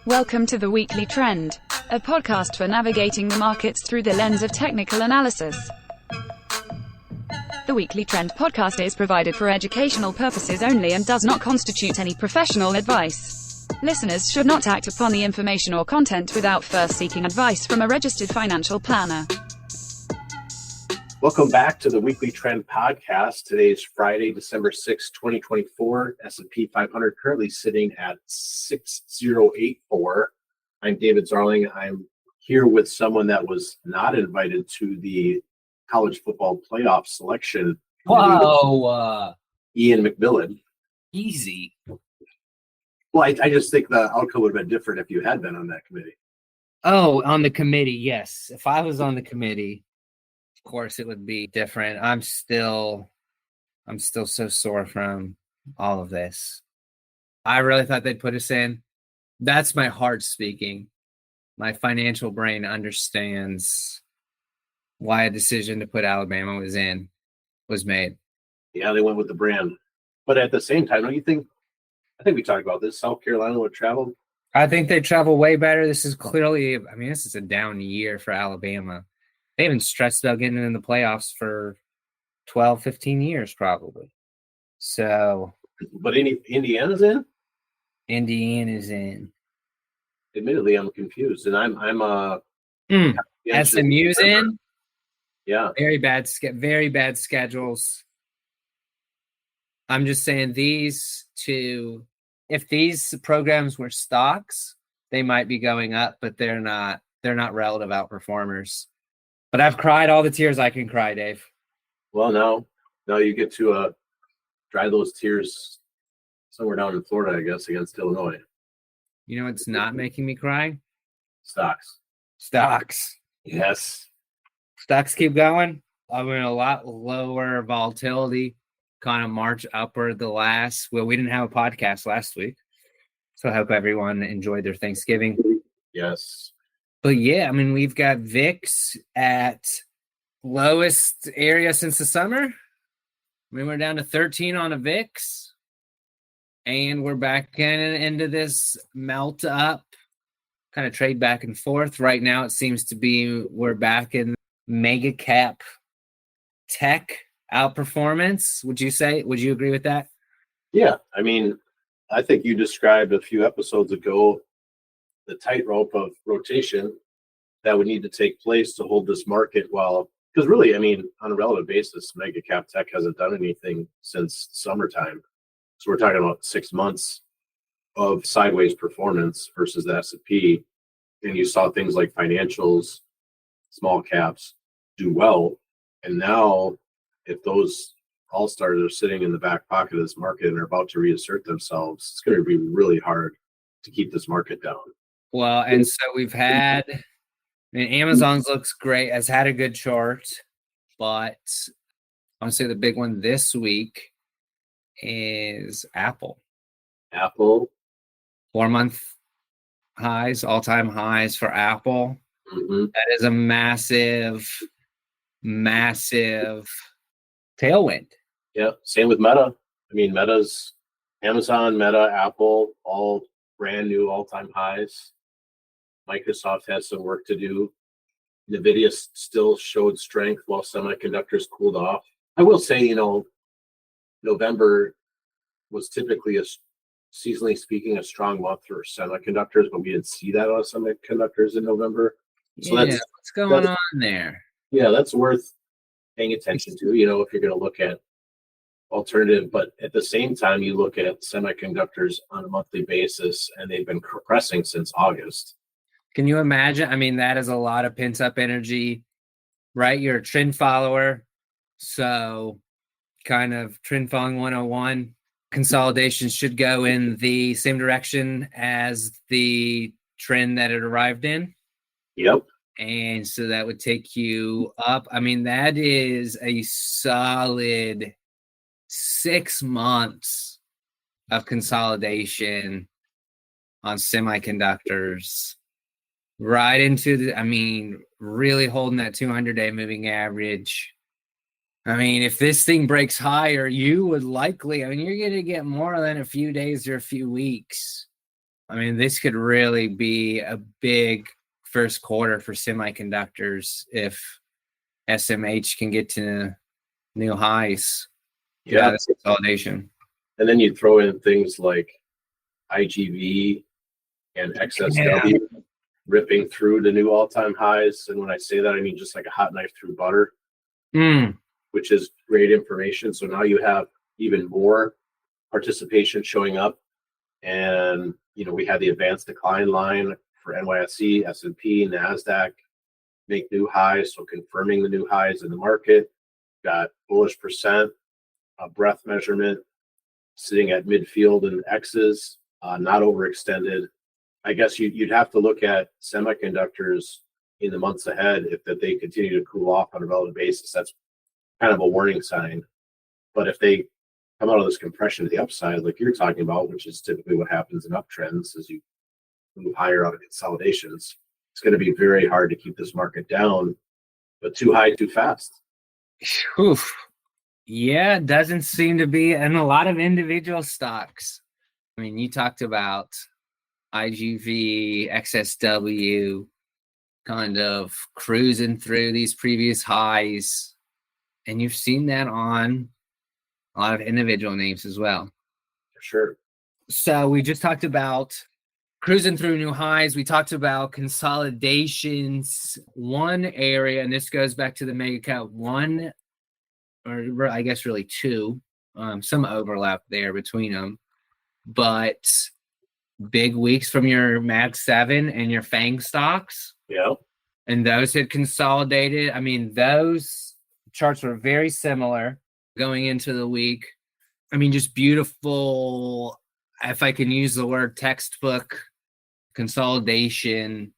Welcome to the Weekly Trend, a podcast for navigating the markets through the lens of technical analysis. The Weekly Trend podcast is provided for educational purposes only and does not constitute any professional advice. Listeners should not act upon the information or content without first seeking advice from a registered financial planner. Welcome back to the Weekly Trend podcast. Today is Friday, December 6, 2024. S&P 500 currently sitting at 6084. I'm David Zarling. I'm here with someone that was not invited to the college football playoff selection. Whoa. Ian McMillan. Easy. Well, I just think the outcome would have been different if you had been on that committee. Oh, on the committee, yes. If I was on the committee, of course it would be different. I'm still so sore from all of this. I really thought they'd put us in. That's my heart speaking. My financial brain understands why a decision to put Alabama was made. Yeah, they went with the brand. But at the same time, don't you think, I think we talked about this, South Carolina would travel? I think they travel way better. This is clearly, this is a down year for Alabama. They haven't stressed about getting in the playoffs for 12, 15 years probably. So. But Indiana's in? Indiana's in. Admittedly, I'm confused. And I'm SMU's in? Yeah. Very bad schedules. I'm just saying these two, if these programs were stocks, they might be going up, but they're not relative outperformers. But I've cried all the tears I can cry, Dave. Well, now you get to dry those tears somewhere down in Florida, I guess, against Illinois. You know what's not making me cry? Stocks. Yes. Stocks keep going. I mean, a lot lower volatility, kind of march upward we didn't have a podcast last week. So I hope everyone enjoyed their Thanksgiving. Yes. But yeah, we've got VIX at lowest area since the summer. We're down to 13 on a VIX. And we're back into this melt up, kind of trade back and forth. Right now, it seems to be we're back in mega cap tech outperformance. Would you agree with that? Yeah. I think you described a few episodes ago the tightrope of rotation that would need to take place to hold this market because really, on a relative basis, mega cap tech hasn't done anything since summertime. So we're talking about 6 months of sideways performance versus the S&P. And you saw things like financials, small caps do well. And now if those all-stars are sitting in the back pocket of this market and are about to reassert themselves, it's going to be really hard to keep this market down. Well, and so we've had, Amazon's looks great, has had a good chart, but I want to say the big one this week is Apple. 4-month highs, all-time highs for Apple. Mm-hmm. That is a massive tailwind. Yeah, same with Meta. Meta's Amazon, Meta, Apple, all brand new all-time highs. Microsoft has some work to do. NVIDIA still showed strength while semiconductors cooled off. I will say, November was typically, seasonally speaking, a strong month for semiconductors, but we didn't see that on semiconductors in November. So what's going on there? Yeah, that's worth paying attention to, if you're going to look at alternative. But at the same time, you look at semiconductors on a monthly basis, and they've been compressing since August. Can you imagine? That is a lot of pent-up energy, right? You're a trend follower. So kind of trend following 101. Consolidation should go in the same direction as the trend that it arrived in. Yep. And so that would take you up. That is a solid 6 months of consolidation on semiconductors. Right into really holding that 200-day moving average. If this thing breaks higher, you would likely, you're going to get more than a few days or a few weeks I mean, this could really be a big first quarter for semiconductors if SMH can get to new highs. Get out of this consolidation. And then you throw in things like IGV and XSW ripping through the new all-time highs. And when I say that, I mean just like a hot knife through butter, which is great information. So now you have even more participation showing up. And, we had the advanced decline line for NYSE, S&P, NASDAQ make new highs. So confirming the new highs in the market. Got bullish percent, a breadth measurement sitting at midfield and X's, not overextended. I guess you'd have to look at semiconductors in the months ahead if that they continue to cool off on a relative basis. That's kind of a warning sign. But if they come out of this compression to the upside, like you're talking about, which is typically what happens in uptrends as you move higher out of consolidations, it's going to be very hard to keep this market down, but too high, too fast. Oof. Yeah, it doesn't seem to be in a lot of individual stocks. I mean, you talked about IGV, XSW kind of cruising through these previous highs, and you've seen that on a lot of individual names as well. For sure. So we just talked about cruising through new highs. We talked about consolidations. One area, and this goes back to the mega cap, one, or I guess really two, some overlap there between them, but big weeks from your Mag 7 and your FANG stocks. Yeah. And those had consolidated. I mean, those charts were very similar going into the week. I mean, just beautiful, if I can use the word textbook, consolidation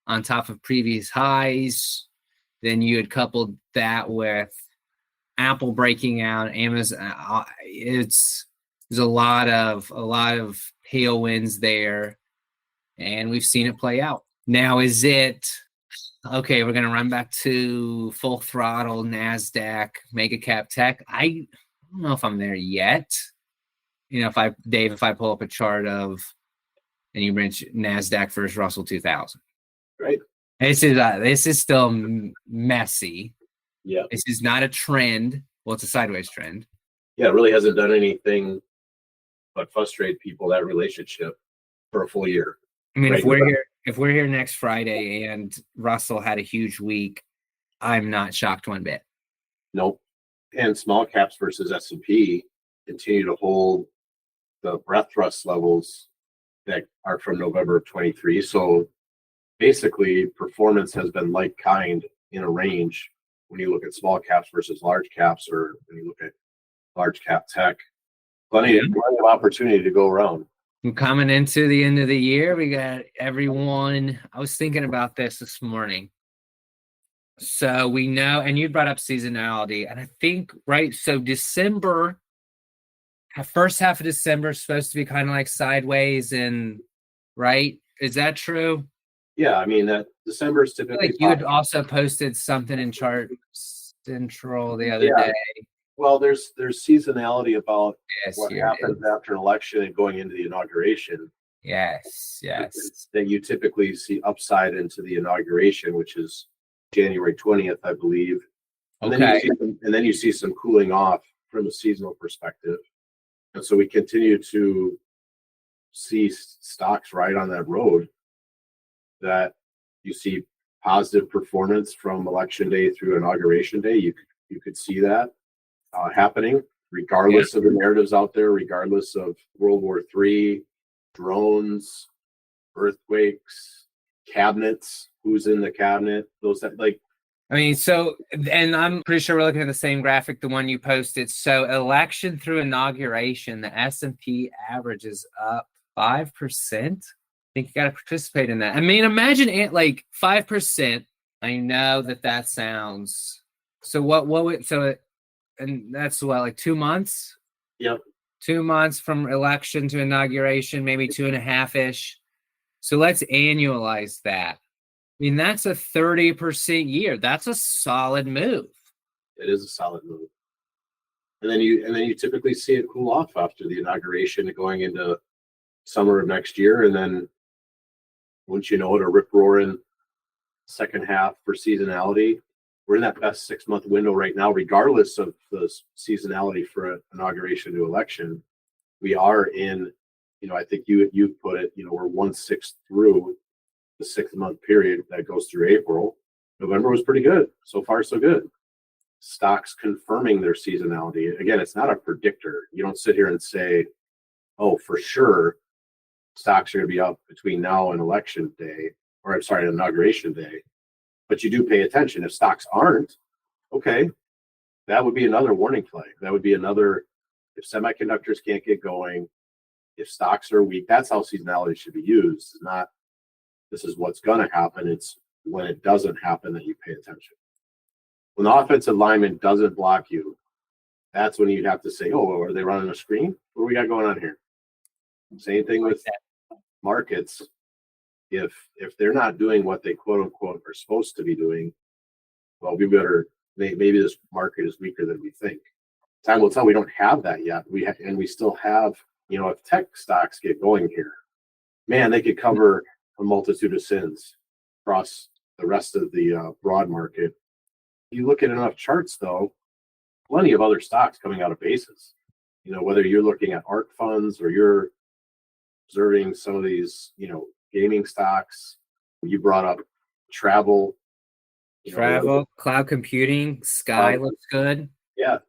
on top of previous highs. Then you had coupled that with Apple breaking out, Amazon. There's a lot of tailwinds there, and we've seen it play out. Now, is it okay? We're going to run back to full throttle NASDAQ mega cap tech. I don't know if I'm there yet. If I pull up a chart of, and you mention NASDAQ versus Russell 2000, right? This is still messy. Yeah, this is not a trend. Well, it's a sideways trend. Yeah, it really hasn't done anything but frustrate people, that relationship, for a full year. I mean, if we're here next Friday and Russell had a huge week, I'm not shocked one bit. Nope. And small caps versus S&P continue to hold the breadth thrust levels that are from November of 23. So basically, performance has been like kind in a range when you look at small caps versus large caps, or when you look at large cap tech. Plenty of opportunity to go around. Coming into the end of the year, we got everyone. I was thinking about this morning. So we know, and you brought up seasonality, and I think, right, so December, first half of December is supposed to be kind of like sideways, and right? Is that true? Yeah, I mean, that December is typically. Like you had also posted something in Chart Central the other day. Well, there's seasonality about what happens after an election and going into the inauguration. Yes. That you typically see upside into the inauguration, which is January 20th, I believe. And then you see some cooling off from a seasonal perspective. And so we continue to see stocks right on that road, that you see positive performance from election day through inauguration day. You could see that happening, regardless of the narratives out there, regardless of World War III, drones, earthquakes, cabinets, who's in the cabinet, those that like. I mean, so, and I'm pretty sure we're looking at the same graphic, the one you posted. So election through inauguration, the S&P average is up 5%. I think you got to participate in that. I mean, imagine it like 5%. I know that sounds, so and that's what, like 2 months? Yep. 2 months from election to inauguration, maybe 2.5-ish. So let's annualize that. I mean, that's a 30% year. That's a solid move. It is a solid move. And then you typically see it cool off after the inauguration, going into summer of next year, and then once you know it, a rip roaring second half for seasonality. We're in that best 6-month window right now, regardless of the seasonality for an inauguration to election. We are in, I think you put it, we're 1/6 through the 6-month period that goes through April. November was pretty good. So far, so good. Stocks confirming their seasonality. Again, it's not a predictor. You don't sit here and say, oh, for sure, stocks are going to be up between now and election day, or I'm sorry, inauguration day. But you do pay attention. If stocks aren't, okay, that would be another warning flag. That would be another, if semiconductors can't get going, if stocks are weak, that's how seasonality should be used. It's not, this is what's going to happen. It's when it doesn't happen that you pay attention. When the offensive lineman doesn't block you, that's when you'd have to say, oh, are they running a screen? What do we got going on here? Same thing with markets. If they're not doing what they quote unquote are supposed to be doing, well, we better, maybe this market is weaker than we think. Time will tell. We don't have that yet. We still have, if tech stocks get going here, man, they could cover a multitude of sins across the rest of the broad market. If you look at enough charts, though, plenty of other stocks coming out of bases. Whether you're looking at ARC funds or you're observing some of these, gaming stocks. You brought up travel. Cloud computing, Sky looks good. Yeah.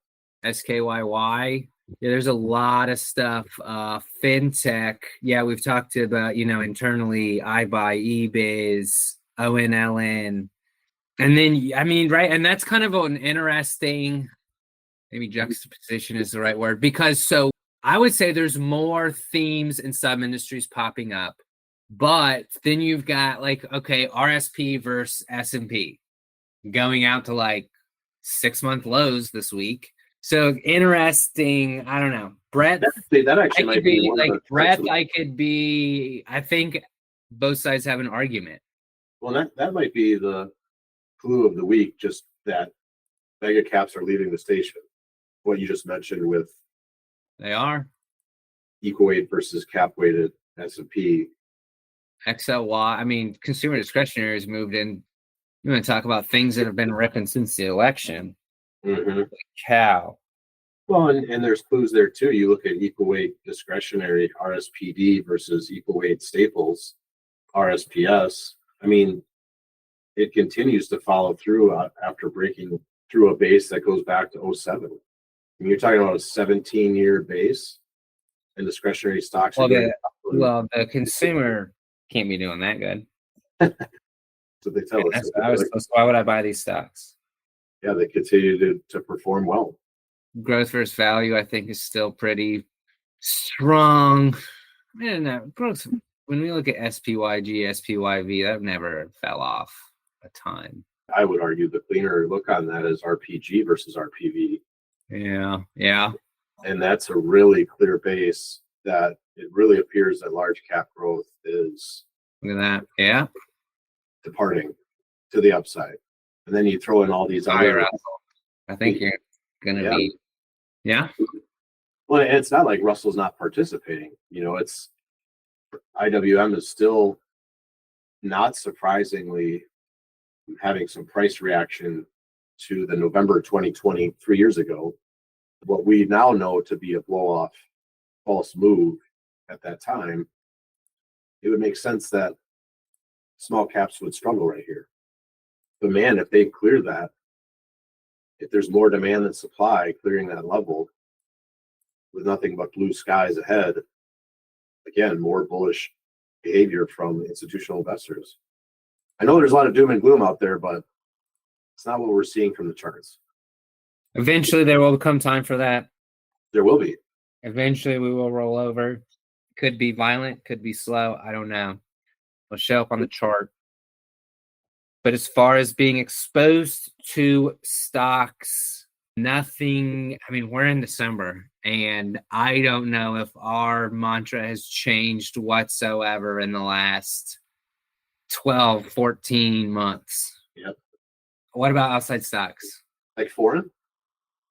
SKYY. Yeah, there's a lot of stuff. Fintech. Yeah, we've talked about, internally, iBuy, eBiz, ONLN. And then, right, and that's kind of an interesting, maybe juxtaposition is the right word, because so I would say there's more themes and sub-industries popping up, but then you've got RSP versus S&P going out to 6-month lows this week. So interesting. I don't know. Breadth. That actually might be breadth. I think both sides have an argument. Well, that might be the clue of the week, just that mega caps are leaving the station. What you just mentioned with they are equal weight versus cap weighted S&P. XLY. Consumer discretionary has moved in. You want to talk about things that have been ripping since the election. Mm-hmm. Cow. Well, and there's clues there too. You look at equal weight discretionary RSPD versus equal weight staples RSPS. It continues to follow through after breaking through a base that goes back to 2007. You're talking about a 17-year base and discretionary stocks. Well, the consumer can't be doing that good. That's what they tell us. Why would I buy these stocks? Yeah, they continue to perform well. Growth versus value, I think, is still pretty strong. Growth. When we look at SPYG, SPYV, that never fell off a ton. I would argue the cleaner look on that is RPG versus RPV. Yeah. And that's a really clear base that it really appears that large cap growth is look at that. Yeah. Departing to the upside. And then you throw in all these other. I think you're going to be. Yeah. Well, it's not like Russell's not participating. It's IWM is still not surprisingly having some price reaction to the November 2020, 3 years ago, what we now know to be a blow-off false move at that time. It would make sense that small caps would struggle right here. But man, if they clear that, if there's more demand than supply clearing that level with nothing but blue skies ahead, again, more bullish behavior from institutional investors. I know there's a lot of doom and gloom out there, but it's not what we're seeing from the charts. Eventually, there will come time for that. There will be. Eventually, we will roll over. Could be violent, could be slow. I don't know. It'll show up on the chart. But as far as being exposed to stocks, nothing. We're in December, and I don't know if our mantra has changed whatsoever in the last 12, 14 months. Yep. What about outside stocks? Like foreign?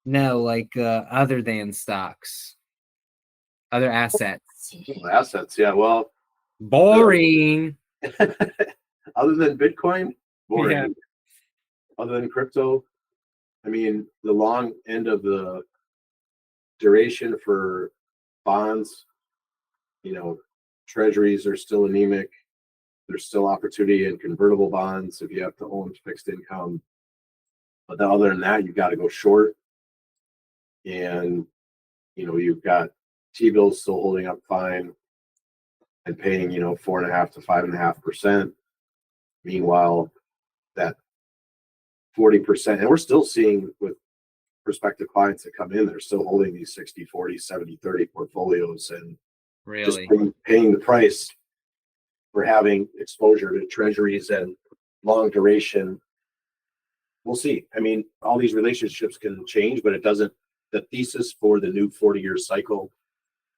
No, other than stocks. Other assets. Assets, yeah. Well, Boring. other than Bitcoin, boring. Yeah. Other than crypto, I mean, the long end of the duration for bonds, treasuries are still anemic. There's still opportunity in convertible bonds if you have to own fixed income. But then other than that, you've got to go short. And, you've got T-bills still holding up fine and paying, 4.5 to 5.5%. Meanwhile, that 40%, and we're still seeing with prospective clients that come in, they're still holding these 60, 40, 70, 30 portfolios and just Really? paying the price for having exposure to treasuries and long duration. We'll see. I mean, all these relationships can change, but it doesn't. The thesis for the new 40-year cycle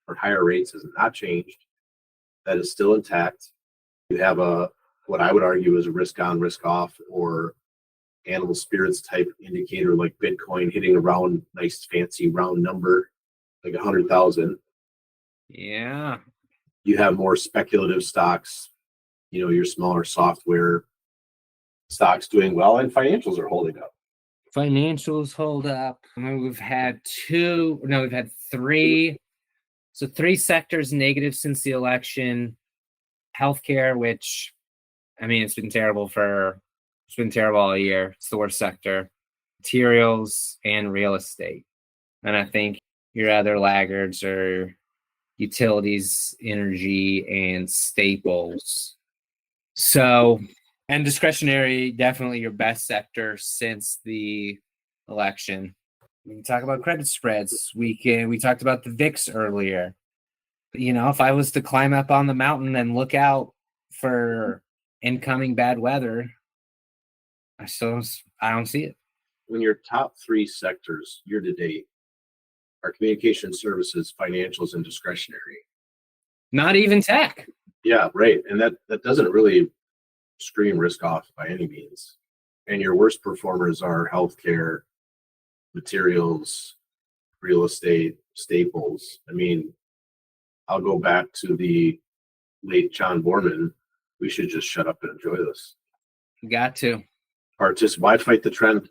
or higher rates has not changed. That is still intact. You have what I would argue is a risk on, risk off, or animal spirits type indicator like Bitcoin hitting a round, nice fancy round number like 100,000. Yeah. You have more speculative stocks, your smaller software stocks doing well, and financials are holding up. Financials hold up. I mean, we've had three. So 3 sectors negative since the election. Healthcare, which, I mean, it's been terrible all year. It's the worst sector. Materials and real estate. And I think your other laggards are utilities, energy, and staples. So, and discretionary, definitely your best sector since the election. We can talk about credit spreads. We talked about the VIX earlier. If I was to climb up on the mountain and look out for incoming bad weather, I don't see it. When your top 3 sectors year to date are communication services, financials, and discretionary. Not even tech. Yeah, right. And that doesn't really scream risk off by any means. And your worst performers are healthcare, materials, real estate, staples. I mean, I'll go back to the late John Borman. We should just shut up and enjoy this. Got to. Or just why fight the trend?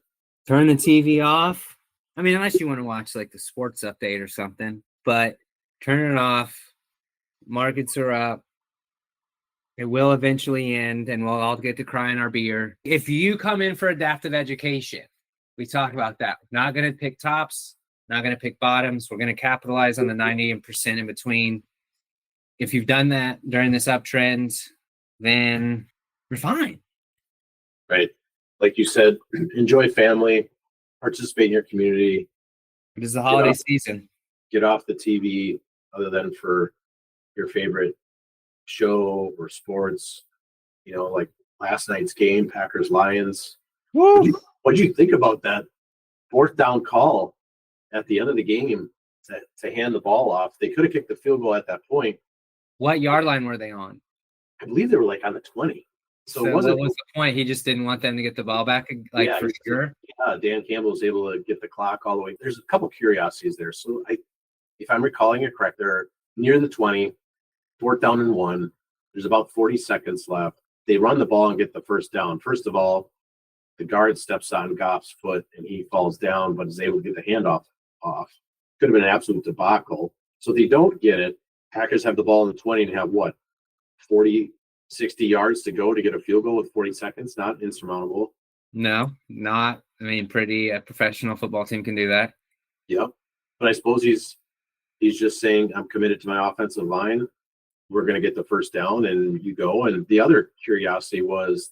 Turn the TV off. I mean, unless you want to watch like the sports update or something, but turn it off. Markets are up. It will eventually end, and we'll all get to cry in our beer. If you come in for adaptive education, we talk about that. We're not going to pick tops, not going to pick bottoms. We're going to capitalize on the 90% in between. If you've done that during this uptrend, then we're fine. Right. Like you said, enjoy family, participate in your community. It is the holiday season. Get off the TV other than for your favorite show or sports, like last night's game, Packers Lions. What'd you think about that 4th down call at the end of the game to hand the ball off? They could have kicked the field goal at that point. What yard line were they on? I believe they were like on the 20. So what was the point? He just didn't want them to get the ball back, for sure. Yeah, Dan Campbell was able to get the clock all the way. There's a couple curiosities there. So if I'm recalling it correct, they're near the 20, 4th down and 1. There's about 40 seconds left. They run the ball and get the first down. First of all, the guard steps on Goff's foot and he falls down, but is able to get the handoff off. Could have been an absolute debacle. So if they don't get it, Packers have the ball in the 20 and have 40, 60 yards to go to get a field goal with 40 seconds. Not insurmountable. No, not. I mean, a professional football team can do that. Yep. But I suppose he's just saying, I'm committed to my offensive line. We're going to get the first down, and you go. And the other curiosity was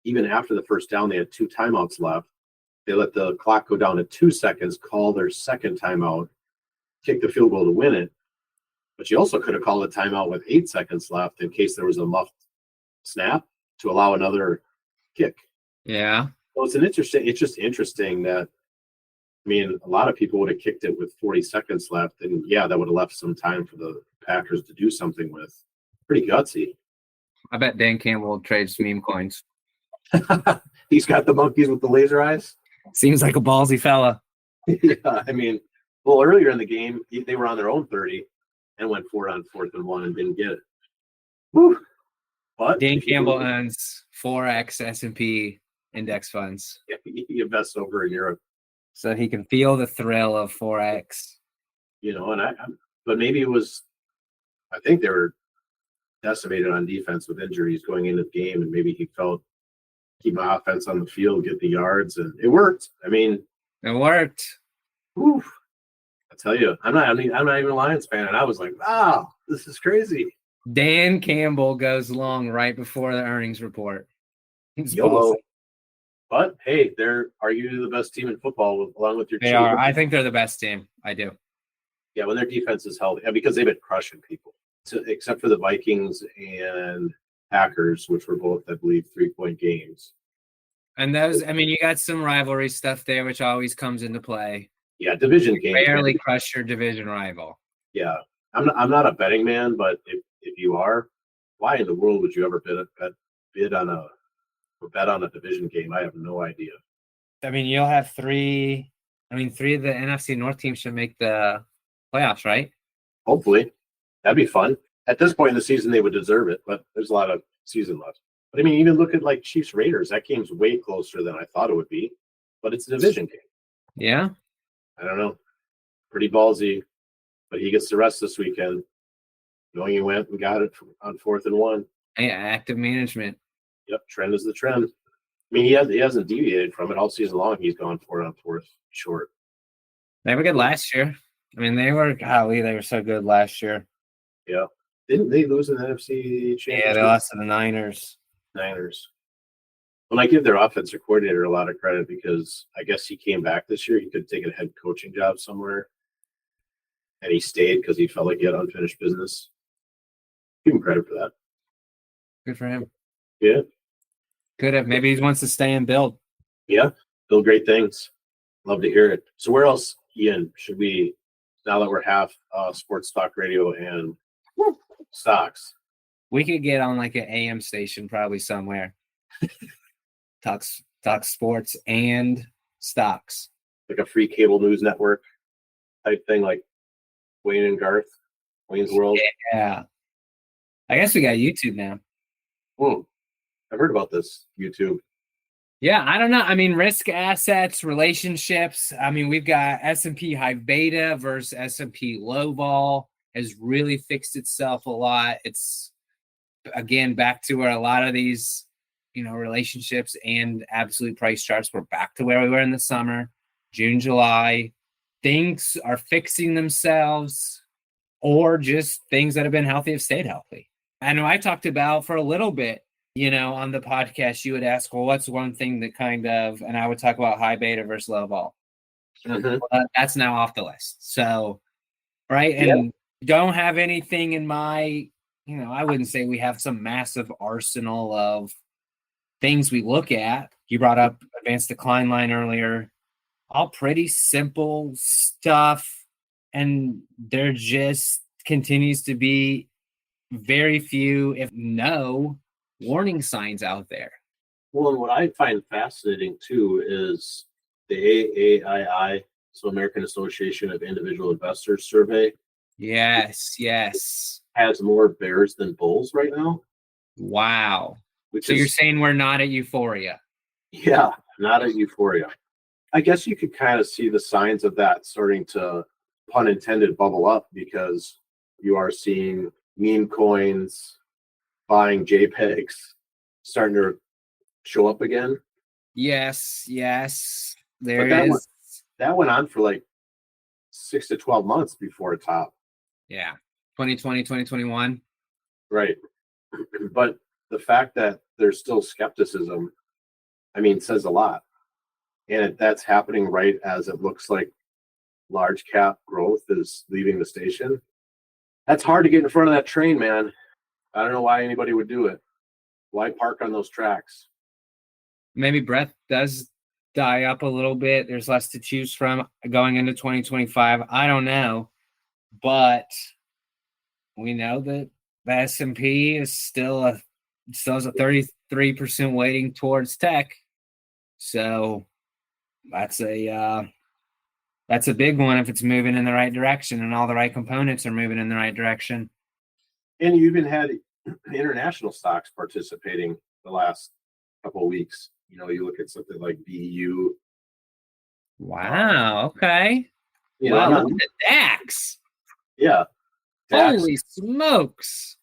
even after the first down, they had 2 timeouts left. They let the clock go down to 2 seconds, call their second timeout, kick the field goal to win it. But you also could have called a timeout with 8 seconds left in case there was a muffed snap to allow another kick. Yeah. Well, it's just interesting that, I mean, a lot of people would have kicked it with 40 seconds left, and that would have left some time for the Packers to do something with. Pretty gutsy. I bet Dan Campbell trades meme coins. He's got the monkeys with the laser eyes. Seems like a ballsy fella. Yeah, I mean, well, earlier in the game, they were on their own 30. and went for it on 4th and 1 and didn't get it. Whew. But Dan Campbell owns 4X S&P index funds. he invests over in Europe. So he can feel the thrill of 4X. But maybe it was, I think they were decimated on defense with injuries going into the game, and maybe he felt keep my offense on the field, get the yards, and it worked. I mean, it worked. Whew, I tell you, I'm not even a Lions fan, and I was like, wow, this is crazy. Dan Campbell goes long right before the earnings report. YOLO. But hey, they're arguably the best team in football, along with your team. They are. I think they're the best team. I do. Yeah, when their defense is healthy, because they've been crushing people, except for the Vikings and Packers, which were both, I believe, 3-point games. And those, I mean, you got some rivalry stuff there, which always comes into play. Yeah, division games. Rarely crush your division rival. Yeah, I'm not a betting man, but if you are, why in the world would you ever bet on a division game? I have no idea. I mean, you'll have three of the NFC North teams should make the playoffs, right? Hopefully. That'd be fun. At this point in the season, they would deserve it, but there's a lot of season left. But I mean, even look at like Chiefs Raiders. That game's way closer than I thought it would be, but it's a division game. Yeah. I don't know. Pretty ballsy, but he gets the rest this weekend. Knowing he went and got it on 4th and 1. Yeah, active management. Yep, trend is the trend. I mean, he hasn't deviated from it all season long. He's gone for it on 4th short. They were good last year. I mean, they were so good last year. Yeah. Didn't they lose in the NFC Championship? Yeah, they lost to the Niners. Well, I give their offensive coordinator a lot of credit because I guess he came back this year. He could take a head coaching job somewhere, and he stayed because he felt like he had unfinished business. Give him credit for that. Good for him. Yeah. Could have. Maybe he wants to stay and build. Yeah. Build great things. Love to hear it. So where else, Ian, should we, now that we're half sports talk radio and stocks? We could get on like an AM station probably somewhere. talk sports and stocks. Like a free cable news network type thing, like Wayne and Garth, Wayne's World. Yeah. I guess we got YouTube now. I've heard about this, YouTube. Yeah, I don't know. I mean, risk assets, relationships. I mean, we've got S&P high beta versus S&P low vol has really fixed itself a lot. It's, again, back to where a lot of these, relationships and absolute price charts were back to where we were in the summer, June, July. Things are fixing themselves, or just things that have been healthy have stayed healthy. I know I talked about for a little bit, on the podcast, you would ask, well, what's one thing that and I would talk about high beta versus low vol. Mm-hmm. That's now off the list. So, right. And don't have anything in my, I wouldn't say we have some massive arsenal of things we look at. You brought up advanced decline line earlier, all pretty simple stuff. And there just continues to be very few, if no, warning signs out there. Well, and what I find fascinating too is the AAII, so American Association of Individual Investors survey. Yes. Has more bears than bulls right now. Wow. So you're saying we're not at euphoria? Yeah, not at euphoria. I guess you could kind of see the signs of that starting to, pun intended, bubble up, because you are seeing meme coins buying JPEGs starting to show up again. Yes. There is. That went on for like 6 to 12 months before it topped. Yeah. 2020, 2021. Right. But the fact that there's still skepticism, says a lot. And that's happening right as it looks like large cap growth is leaving the station. That's hard to get in front of that train, man. I don't know why anybody would do it. Why park on those tracks? Maybe breath does die up a little bit. There's less to choose from going into 2025. I don't know. But we know that the S&P is still has a 33% weighting towards tech. So that's a That's a big one if it's moving in the right direction and all the right components are moving in the right direction. And you even had international stocks participating the last couple of weeks. You know, you look at something like BU. Wow. Okay. You know, Wow. Look at the DAX. Yeah. DAX, Holy smokes.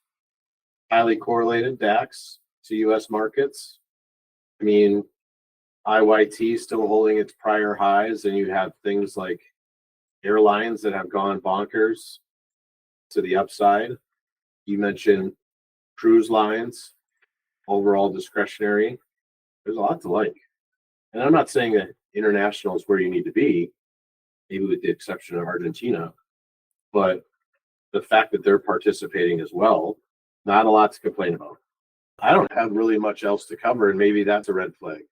highly correlated DAX to U.S. markets. I mean, IYT still holding its prior highs, and you have things like airlines that have gone bonkers to the upside. You mentioned cruise lines, overall discretionary. There's a lot to like. And I'm not saying that international is where you need to be, maybe with the exception of Argentina, but the fact that they're participating as well, not a lot to complain about. I don't have really much else to cover, and maybe that's a red flag.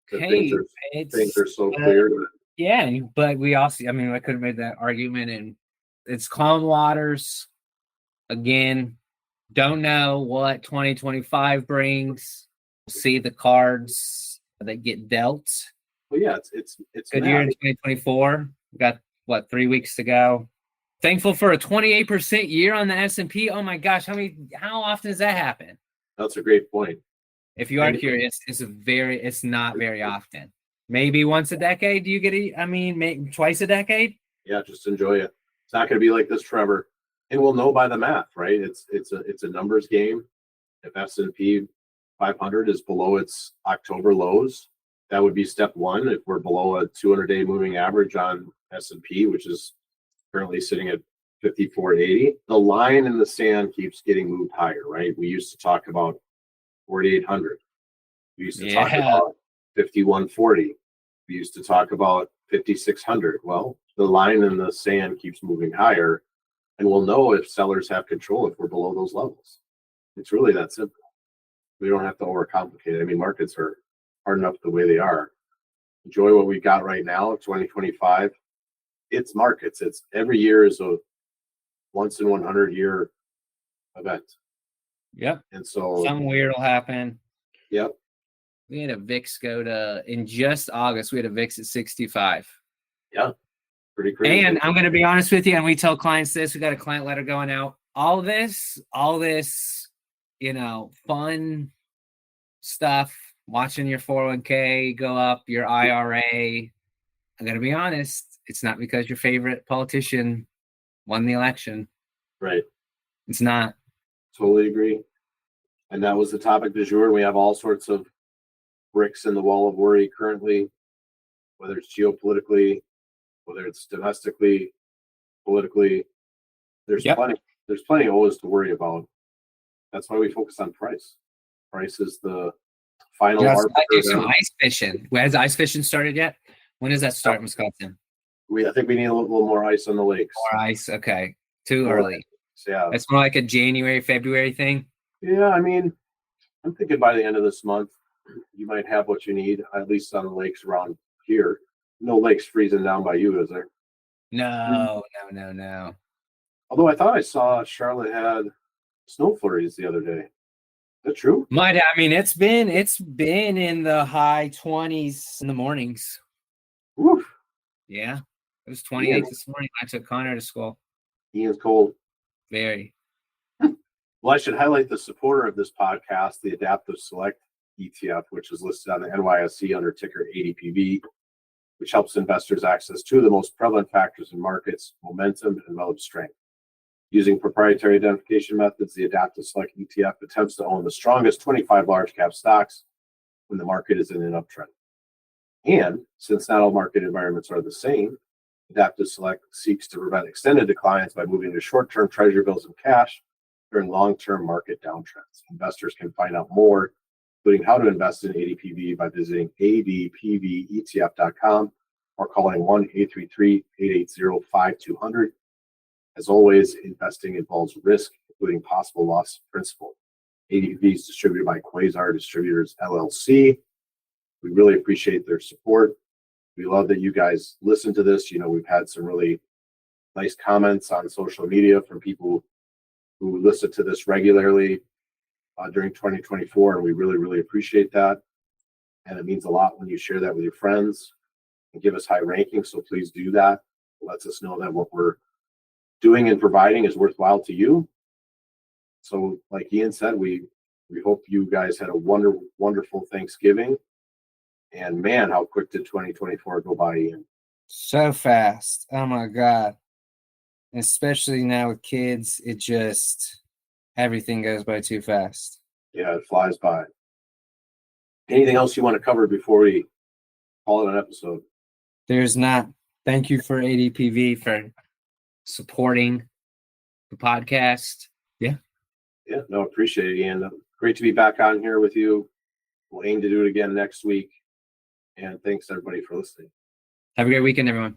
Hey, Things are so clear. Yeah, but we also, I mean, I could have made that argument, and it's calm waters. Again, don't know what 2025 brings. See the cards that get dealt. Well, yeah, it's Good year in 2024. We got what, 3 weeks to go. Thankful for a 28% year on the S&P. Oh my gosh, how often does that happen? That's a great point. If you are curious, it's not very often. Maybe once a decade. Do you get maybe twice a decade? Yeah, just enjoy it. It's not going to be like this forever, and we'll know by the math, right? It's a numbers game. If S&P 500 is below its October lows, that would be step one. If we're below a 200-day moving average on S&P, which is currently sitting at 54.80, the line in the sand keeps getting moved higher, right? We used to talk about 4,800. We used to talk about 5140. We used to talk about 5,600. Well, the line in the sand keeps moving higher, and we'll know if sellers have control if we're below those levels. It's really that simple. We don't have to overcomplicate it. I mean, markets are hard enough the way they are. Enjoy what we got right now, 2025. It's markets. It's every year is a once in 100 year event. Yep. And so something weird will happen. Yep. We had a VIX in just August, we had a VIX at 65. Yeah. Pretty crazy. And I'm going to be honest with you, and we tell clients this, we got a client letter going out. All this, fun stuff, watching your 401k go up, your IRA. I'm going to be honest, it's not because your favorite politician won the election. Right. It's not. Totally agree. And that was the topic du jour. We have all sorts of bricks in the wall of worry currently, whether it's geopolitically, whether it's domestically, politically. There's plenty always to worry about. That's why we focus on price. Price is the final arbiter. Do some ice fishing. Has ice fishing started yet? When does that start in Wisconsin? I think we need a little more ice on the lakes. More ice. Okay. Too early. Yeah. It's more like a January, February thing. Yeah, I mean, I'm thinking by the end of this month, you might have what you need, at least on the lakes around here. No lakes freezing down by you, is there? No. Although I thought I saw Charlotte had snow flurries the other day. Is that true? It's been in the high 20s in the mornings. Woof. Yeah. It was 28 this morning. I took Connor to school. Ian's cold. Very. Well, I should highlight the supporter of this podcast, the Adaptive Select ETF, which is listed on the NYSE under ticker ADPV, which helps investors access two of the most prevalent factors in markets, momentum and relative strength. Using proprietary identification methods, the Adaptive Select ETF attempts to own the strongest 25 large cap stocks when the market is in an uptrend. And since not all market environments are the same, Adaptive Select seeks to prevent extended declines by moving to short-term treasury bills and cash during long-term market downtrends. Investors can find out more, including how to invest in ADPV, by visiting adpvetf.com or calling 1-833-880-5200. As always, investing involves risk, including possible loss of principal. ADPV is distributed by Quasar Distributors, LLC. We really appreciate their support. We love that you guys listen to this. We've had some really nice comments on social media from people who listen to this regularly during 2024, and we really, really appreciate that. And it means a lot when you share that with your friends and give us high rankings, so please do that. lets us know that what we're doing and providing is worthwhile to you. So like Ian said, we hope you guys had a wonderful Thanksgiving. And man, how quick did 2024 go by, Ian? So fast. Oh my God. Especially now with kids, everything goes by too fast. Yeah, it flies by. Anything else you want to cover before we call it an episode? There's not. Thank you for ADPV for supporting the podcast. Yeah. Yeah, no, appreciate it, Ian. Great to be back on here with you. We'll aim to do it again next week. And thanks everybody for listening. Have a great weekend, everyone.